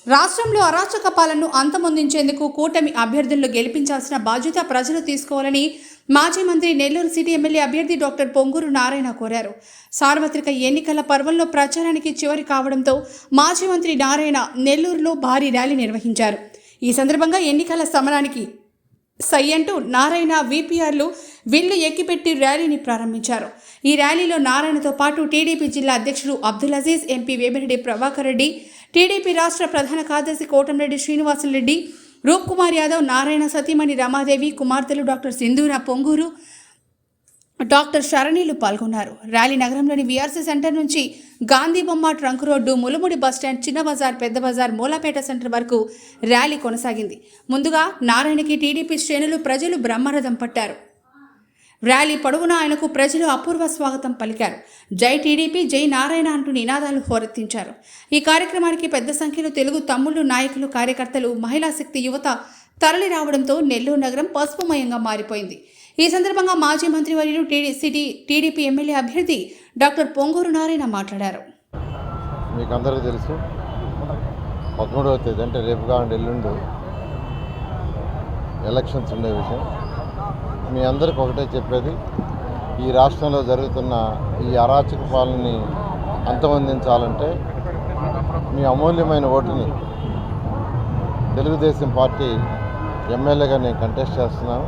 రాష్ట్రంలో అరాచక పాలనను అంతమొందించేందుకు కూటమి అభ్యర్థులను గెలిపించాల్సిన బాధ్యత ప్రజలు తీసుకోవాలని మాజీ మంత్రి నెల్లూరు సిటీ ఎమ్మెల్యే అభ్యర్థి డాక్టర్ పొంగూరు నారాయణ కోరారు. సార్వత్రిక ఎన్నికల పర్వంలో ప్రచారానికి చివరి కావడంతో మాజీ మంత్రి నారాయణ నెల్లూరులో భారీ ర్యాలీ నిర్వహించారు. ఈ సందర్భంగా ఎన్నికల సమరానికి సై అంటూ నారాయణ వీపీఆర్లు విల్లు ఎక్కిపెట్టి ర్యాలీని ప్రారంభించారు. ఈ ర్యాలీలో నారాయణతో పాటు టీడీపీ జిల్లా అధ్యక్షుడు అబ్దుల్ అజీజ్, ఎంపీ వేమిరెడ్డి ప్రభాకర్ రెడ్డి, టీడీపీ రాష్ట్ర ప్రధాన కార్యదర్శి కోటంరెడ్డి శ్రీనివాసులరెడ్డి, రూప్ కుమార్ యాదవ్, నారాయణ సతీమణి రమాదేవి, కుమార్తెలు డాక్టర్ సింధూర, పొంగూరు, డాక్టర్ శరణీలు పాల్గొన్నారు. ర్యాలీ నగరంలోని వీఆర్సీ సెంటర్ నుంచి గాంధీ బొమ్మ, ట్రంక్ రోడ్డు, ములుముడి బస్టాండ్, చిన్న బజార్, పెద్ద బజార్, మూలాపేట సెంటర్ వరకు ర్యాలీ కొనసాగింది. ముందుగా నారాయణకి టీడీపీ శ్రేణులు, ప్రజలు బ్రహ్మరథం పట్టారు. ర్యాలీ పొడవునా ఆయనకు ప్రజలు అపూర్వ స్వాగతం పలికారు. జై టీడీపీ, జై నారాయణ అంటూ నినాదాలు హోరెత్తించారు. ఈ కార్యక్రమానికి పెద్ద సంఖ్యలో తెలుగు తమ్ముళ్లు, నాయకులు, కార్యకర్తలు, మహిళా శక్తి, యువత తరలి రావడంతో నెల్లూరు నగరం పసుపుమయంగా మారిపోయింది. ఈ సందర్భంగా మాజీ మంత్రివర్యులు టీడీపీ ఎమ్మెల్యే అభ్యర్థి డాక్టర్ పొంగూరు నారాయణ మాట్లాడారు. మీకు అందరికీ తెలుసు, 13వ తేదీ అంటే రేపుగా ఎల్లుండి ఎలక్షన్స్ ఉండే విషయం. మీ అందరికి ఒకటే చెప్పేది, ఈ రాష్ట్రంలో జరుగుతున్న ఈ అరాచక పాలనని అంతమొందించాలంటే మీ అమూల్యమైన ఓటుని తెలుగుదేశం పార్టీ ఎమ్మెల్యేగా నేను కంటెస్ట్ చేస్తున్నాను.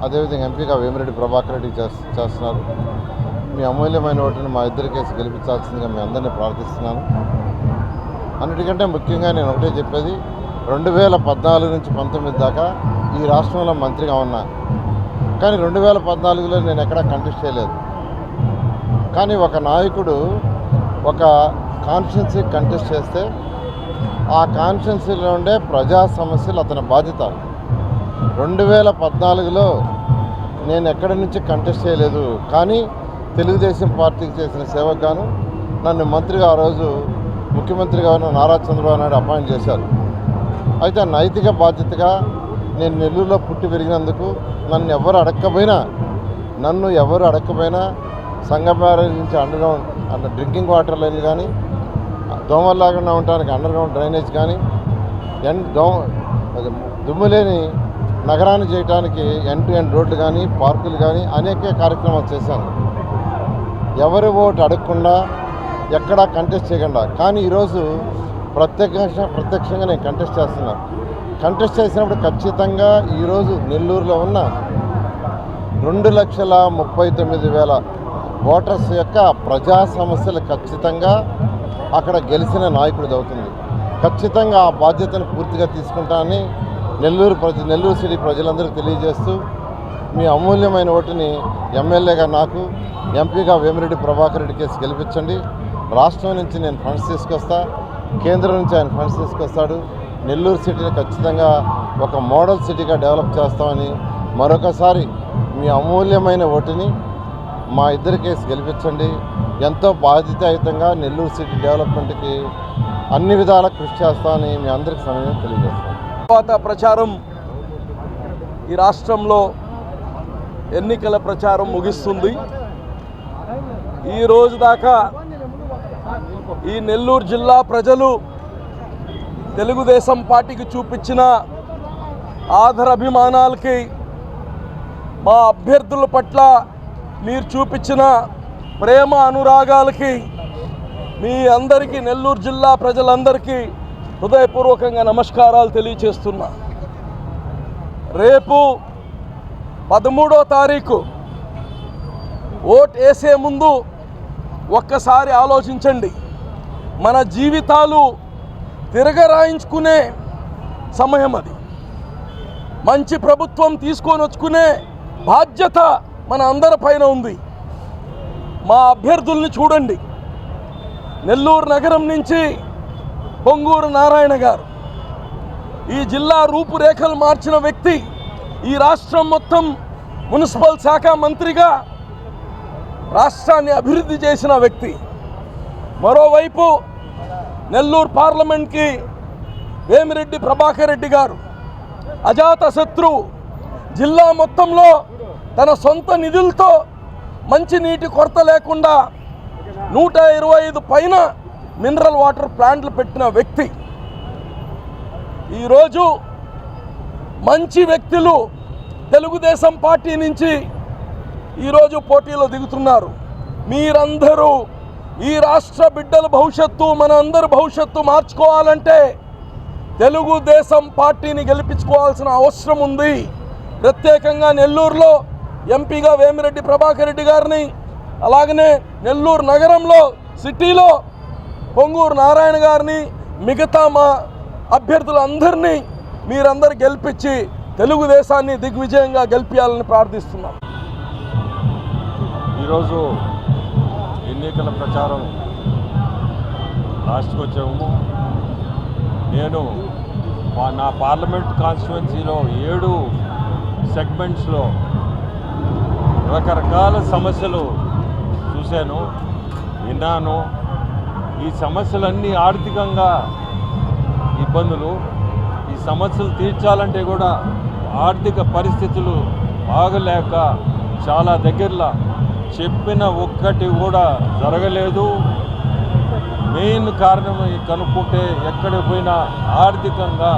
అదేవిధంగా ఎంపీగా వేమిరెడ్డి ప్రభాకర్ రెడ్డి చేస్తున్నారు. మీ అమూల్యమైన ఓటుని మా ఇద్దరి కేసు గెలిపించాల్సిందిగా మీ అందరినీ ప్రార్థిస్తున్నాను. అన్నిటికంటే ముఖ్యంగా నేను ఒకటే చెప్పేది, 2014 నుంచి 19 దాకా ఈ రాష్ట్రంలో మంత్రిగా ఉన్నా, కానీ 2014లో నేను ఎక్కడా కంటెస్ట్ చేయలేదు. కానీ ఒక నాయకుడు ఒక కాన్స్టిట్యున్సీ కంటెస్ట్ చేస్తే ఆ కాన్స్టిట్యున్సీలో ఉండే ప్రజా సమస్యలు అతని బాధ్యత. 2014లో నేను ఎక్కడి నుంచి కంటెస్ట్ చేయలేదు, కానీ తెలుగుదేశం పార్టీకి చేసిన సేవకు గాను నన్ను మంత్రిగా ఆ రోజు ముఖ్యమంత్రిగా ఉన్న నారా చంద్రబాబు నాయుడు అపాయింట్ చేశారు. అయితే నైతిక బాధ్యతగా నేను నెల్లూరులో పుట్టి పెరిగినందుకు నన్ను ఎవరు అడగకపోయినా సంగం బ్యారేజ్ నుంచి అండర్గ్రౌండ్ డ్రింకింగ్ వాటర్ లైన్ కానీ, దోమలు లేకుండా ఉండడానికి అండర్గ్రౌండ్ డ్రైనేజ్ కానీ, దుమ్ములేని నగరాన్ని చేయడానికి ఎండ్ రోడ్లు కానీ, పార్కులు కానీ అనేక కార్యక్రమాలు చేశాను. ఎవరి ఓటు అడగకుండా, ఎక్కడా కంటెస్ట్ చేయకుండా. కానీ ఈరోజు ప్రత్యక్షంగా నేను కంటెస్ట్ చేస్తున్నాను. కంటెస్ట్ చేసినప్పుడు ఖచ్చితంగా ఈరోజు నెల్లూరులో ఉన్న 2,39,000 ఓటర్స్ యొక్క ప్రజా సమస్యలు ఖచ్చితంగా అక్కడ గెలిచిన నాయకుడిది అవుతుంది. ఖచ్చితంగా ఆ బాధ్యతను పూర్తిగా తీసుకుంటానని నెల్లూరు సిటీ ప్రజలందరికీ తెలియజేస్తూ, మీ అమూల్యమైన ఓటుని ఎమ్మెల్యేగా నాకు, ఎంపీగా వేమిరెడ్డి ప్రభాకర్ రెడ్డి కేసు గెలిపించండి. రాష్ట్రం నుంచి నేను ఫండ్స్ తీసుకొస్తా, కేంద్రం నుంచి ఆయన ఫండ్స్ తీసుకొస్తాడు. నెల్లూరు సిటీని ఖచ్చితంగా ఒక మోడల్ సిటీగా డెవలప్ చేస్తామని మరొకసారి మీ అమూల్యమైన ఓటుని మా ఇద్దరి కేసు గెలిపించండి. ఎంతో బాధ్యతాయుతంగా నెల్లూరు సిటీ డెవలప్మెంట్కి అన్ని విధాలా కృషి చేస్తామని మీ అందరికీ సమయం తెలియజేస్తాను. తర్వాత ప్రచారం, ఈ రాష్ట్రంలో ఎన్నికల ప్రచారం ముగిస్తుంది. ఈ రోజు దాకా ఈ నెల్లూరు జిల్లా ప్రజలు తెలుగుదేశం పార్టీకి చూపించిన ఆదరాభిమానాలకి, మా అభ్యర్థుల పట్ల మీరు చూపించిన ప్రేమ అనురాగాలకి మీ అందరికీ, నెల్లూరు జిల్లా ప్రజలందరికీ హృదయపూర్వకంగా నమస్కారాలు తెలియచేస్తున్నా. రేపు 13వ తారీఖు ఓట్ వేసే ముందు ఒక్కసారి ఆలోచించండి. మన జీవితాలు తిరగరాయించుకునే సమయం అది. మంచి ప్రభుత్వం తీసుకొని వచ్చుకునే బాధ్యత మన అందరిపైన ఉంది. మా అభ్యర్థుల్ని చూడండి. నెల్లూరు నగరం నుంచి పొంగూరు నారాయణ గారు ఈ జిల్లా రూపురేఖలు మార్చిన వ్యక్తి. ఈ రాష్ట్రం మొత్తం మున్సిపల్ శాఖ మంత్రిగా రాష్ట్రాన్ని అభివృద్ధి చేసిన వ్యక్తి. మరోవైపు నెల్లూరు పార్లమెంట్కి వేమిరెడ్డి ప్రభాకర్ రెడ్డి గారు అజాత శత్రువు. జిల్లా మొత్తంలో తన సొంత నిధులతో మంచినీటి కొరత లేకుండా 125 పైన మినరల్ వాటర్ ప్లాంట్లు పెట్టిన వ్యక్తి. ఈరోజు మంచి వ్యక్తులు తెలుగుదేశం పార్టీ నుంచి ఈరోజు పోటీలో దిగుతున్నారు. మీరందరూ ఈ రాష్ట్ర బిడ్డల భవిష్యత్తు, మన అందరి భవిష్యత్తు మార్చుకోవాలంటే తెలుగుదేశం పార్టీని గెలిపించుకోవాల్సిన అవసరం ఉంది. ప్రత్యేకంగా నెల్లూరులో ఎంపీగా వేమిరెడ్డి ప్రభాకర్ రెడ్డి గారిని, అలాగనే నెల్లూరు నగరంలో సిటీలో పొంగూరు నారాయణ గారిని, మిగతా మా అభ్యర్థులందరినీ మీరందరూ గెలిపించి తెలుగుదేశాన్ని దిగ్విజయంగా గెలిపించాలని ప్రార్థిస్తున్నాం. ఈరోజు ఎన్నికల ప్రచారం లాస్ట్కి వచ్చాము. నేను నా పార్లమెంట్ కాన్స్టిట్యువెన్సీలో 7 సెగ్మెంట్స్లో రకరకాల సమస్యలు చూశాను, విన్నాను. ఈ సమస్యలన్నీ ఆర్థికంగా ఇబ్బందులు, ఈ సమస్యలు తీర్చాలంటే కూడా ఆర్థిక పరిస్థితులు బాగలేక చాలా దగ్గరలో చెప్పిన ఒక్కటి కూడా జరగలేదు. మెయిన్ కారణం కనుక్కుంటే ఎక్కడికి పోయినా ఆర్థికంగా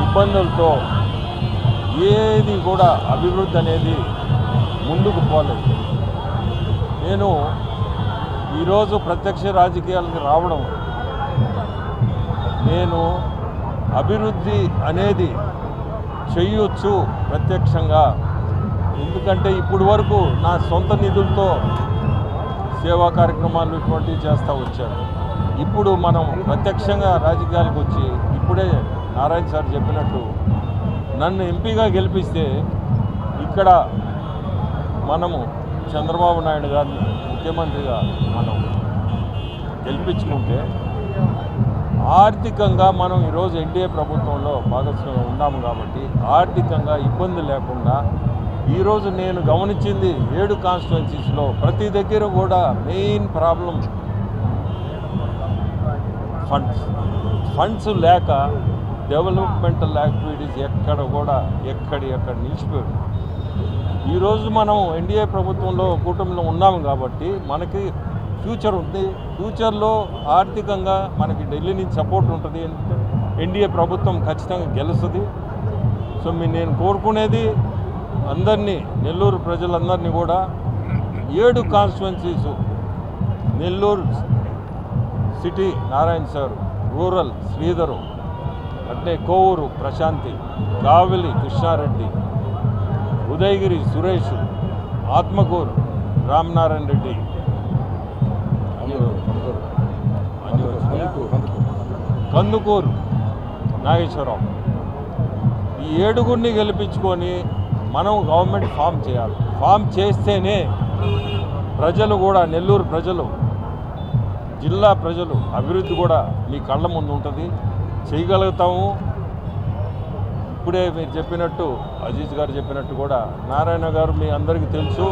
ఇబ్బందులతో ఏది కూడా అభివృద్ధి అనేది ముందుకు పోలేదు. నేను ఈరోజు ప్రత్యక్ష రాజకీయాలకు రావడం, నేను అభివృద్ధి అనేది చేయొచ్చు ప్రత్యక్షంగా. ఎందుకంటే ఇప్పుడు వరకు నా సొంత నిధులతో సేవా కార్యక్రమాలు ఇటువంటివి చేస్తూ వచ్చాను. ఇప్పుడు మనం ప్రత్యక్షంగా రాజకీయాలకు వచ్చి, ఇప్పుడే నారాయణ సార్ చెప్పినట్టు నన్ను ఎంపీగా గెలిపిస్తే ఇక్కడ మనము చంద్రబాబు నాయుడు గారిని ముఖ్యమంత్రిగా మనం గెలిపించుకుంటే ఆర్థికంగా మనం ఈరోజు ఎన్డీఏ ప్రభుత్వంలో భాగస్వామ్యం ఉన్నాము కాబట్టి ఆర్థికంగా ఇబ్బంది లేకుండా ఈరోజు నేను గమనించింది 7 కాన్స్టిట్యువెన్సీస్లో ప్రతి దగ్గర కూడా మెయిన్ ప్రాబ్లం ఫండ్స్ లేక డెవలప్మెంటల్ యాక్టివిటీస్ ఎక్కడ నిలిచిపోయాడు. ఈరోజు మనం ఎన్డీఏ ప్రభుత్వంలో కూటమిలో ఉన్నాము కాబట్టి మనకి ఫ్యూచర్ ఉంది. ఫ్యూచర్లో ఆర్థికంగా మనకి ఢిల్లీ నుంచి సపోర్ట్ ఉంటుంది. ఎన్డీఏ ప్రభుత్వం ఖచ్చితంగా గెలుస్తుంది. సో నేను కోరుకునేది అందరినీ, నెల్లూరు ప్రజలందరినీ కూడా 7 constituencies, Nellore city Narayana sir, rural Sridhar, అంటే కోవూరు ప్రశాంతి, కావిలి కృష్ణారెడ్డి, ఉదయగిరి సురేష్, ఆత్మకూరు రామనారాయణ రెడ్డి, కందుకూరు నాగేశ్వరరావు, ఈ 7గురిని గెలిపించుకొని మనం గవర్నమెంట్ ఫామ్ చేయాలి. ఫామ్ చేస్తేనే ప్రజలు కూడా, నెల్లూరు ప్రజలు, జిల్లా ప్రజలు అభివృద్ధి కూడా మీ కళ్ళ ముందు ఉంటుంది, చేయగలుగుతాము. ఇప్పుడే మీరు చెప్పినట్టు, అజీజ్ గారు చెప్పినట్టు కూడా, నారాయణ గారు మీ అందరికీ తెలుసు.